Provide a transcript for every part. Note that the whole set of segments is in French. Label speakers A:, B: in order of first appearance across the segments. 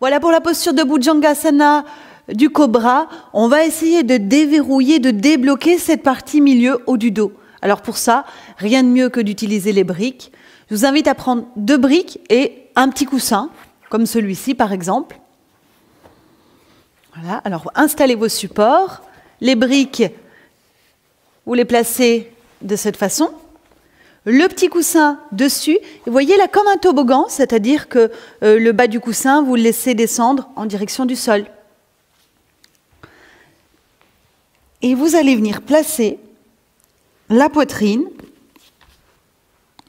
A: Voilà pour la posture de Bhujangasana du cobra. On va essayer de déverrouiller, de débloquer cette partie milieu haut du dos. Alors pour ça, rien de mieux que d'utiliser les briques. Je vous invite à prendre 2 briques et un petit coussin, comme celui-ci par exemple. Voilà, alors installez vos supports. Les briques, vous les placez de cette façon. Le petit coussin dessus, et vous voyez là comme un toboggan, c'est-à-dire que le bas du coussin, vous le laissez descendre en direction du sol. Et vous allez venir placer la poitrine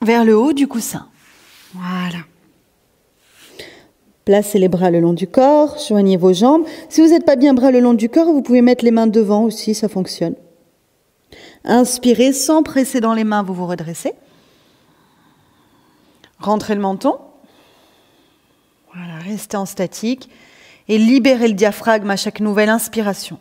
A: vers le haut du coussin. Voilà. Placez les bras le long du corps, joignez vos jambes. Si vous n'êtes pas bien bras le long du corps, vous pouvez mettre les mains devant aussi, ça fonctionne. Inspirez sans presser dans les mains, vous vous redressez. Rentrez le menton. Voilà, restez en statique et libérez le diaphragme à chaque nouvelle inspiration.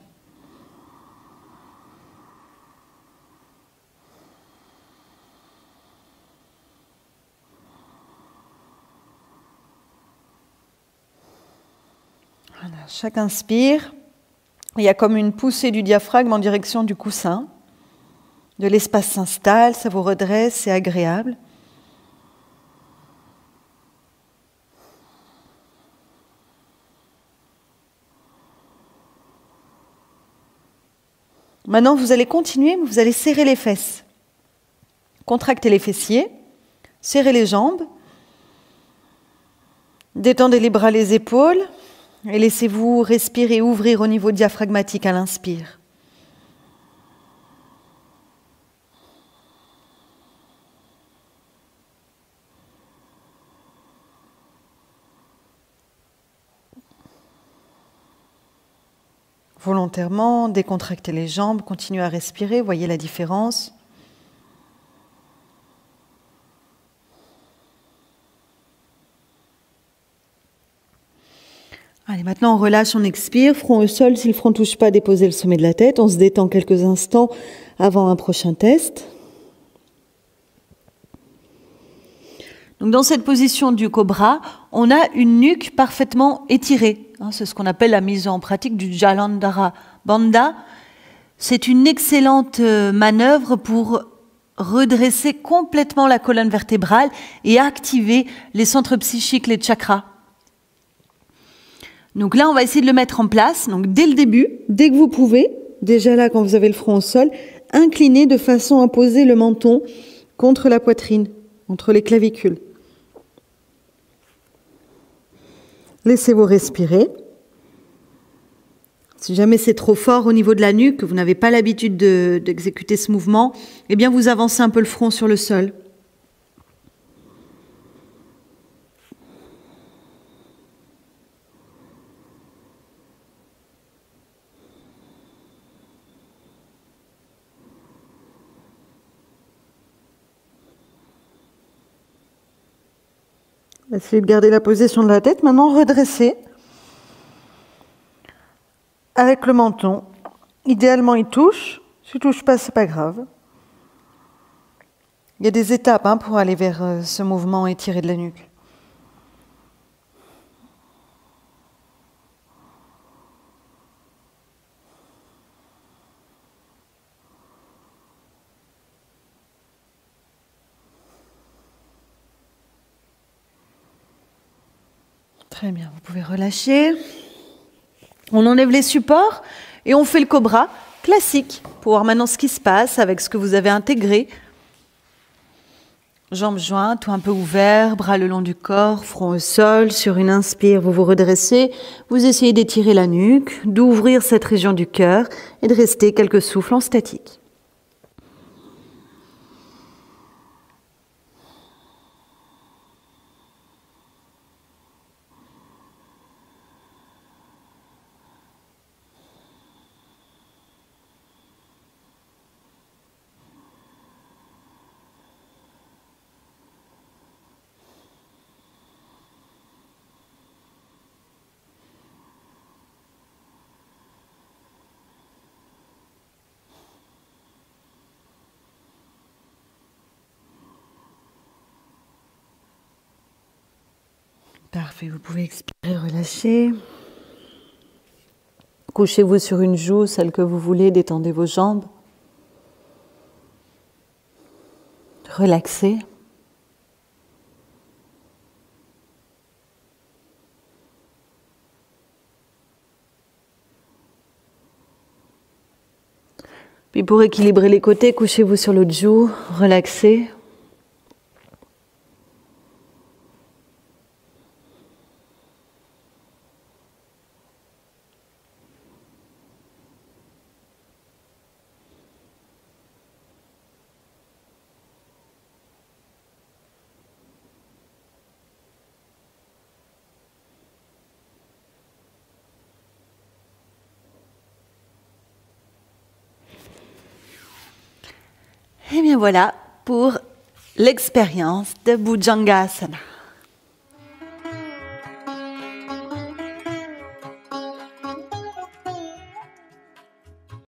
A: Voilà, chaque inspire, il y a comme une poussée du diaphragme en direction du coussin. De l'espace s'installe, ça vous redresse, c'est agréable. Maintenant, vous allez continuer, vous allez serrer les fesses. Contractez les fessiers, serrez les jambes, détendez les bras, les épaules et laissez-vous respirer, ouvrir au niveau diaphragmatique à l'inspire. Volontairement, décontractez les jambes, continuez à respirer, voyez la différence. Allez, maintenant on relâche, on expire, front au sol, si le front ne touche pas, déposez le sommet de la tête. On se détend quelques instants avant un prochain test. Donc dans cette position du cobra, on a une nuque parfaitement étirée. C'est ce qu'on appelle la mise en pratique du Jalandhara Bandha. C'est une excellente manœuvre pour redresser complètement la colonne vertébrale et activer les centres psychiques, les chakras. Donc là, on va essayer de le mettre en place. Donc dès le début, dès que vous pouvez, déjà là quand vous avez le front au sol, inclinez de façon à poser le menton contre la poitrine, entre les clavicules. Laissez-vous respirer. Si jamais c'est trop fort au niveau de la nuque, que vous n'avez pas l'habitude d'exécuter ce mouvement, eh bien vous avancez un peu le front sur le sol. Essayez de garder la position de la tête. Maintenant, redressez avec le menton. Idéalement, il touche. S'il ne touche pas, ce n'est pas grave. Il y a des étapes pour aller vers ce mouvement étiré de la nuque. Très bien, vous pouvez relâcher. On enlève les supports et on fait le cobra classique pour voir maintenant ce qui se passe avec ce que vous avez intégré. Jambes jointes, tout un peu ouvert, bras le long du corps, front au sol. Sur une inspire, vous vous redressez. Vous essayez d'étirer la nuque, d'ouvrir cette région du cœur et de rester quelques souffles en statique. Parfait, vous pouvez expirer, relâcher. Couchez-vous sur une joue, celle que vous voulez, détendez vos jambes. Relaxez. Puis pour équilibrer les côtés, couchez-vous sur l'autre joue, relaxez. Et bien voilà pour l'expérience de Bhujangasana.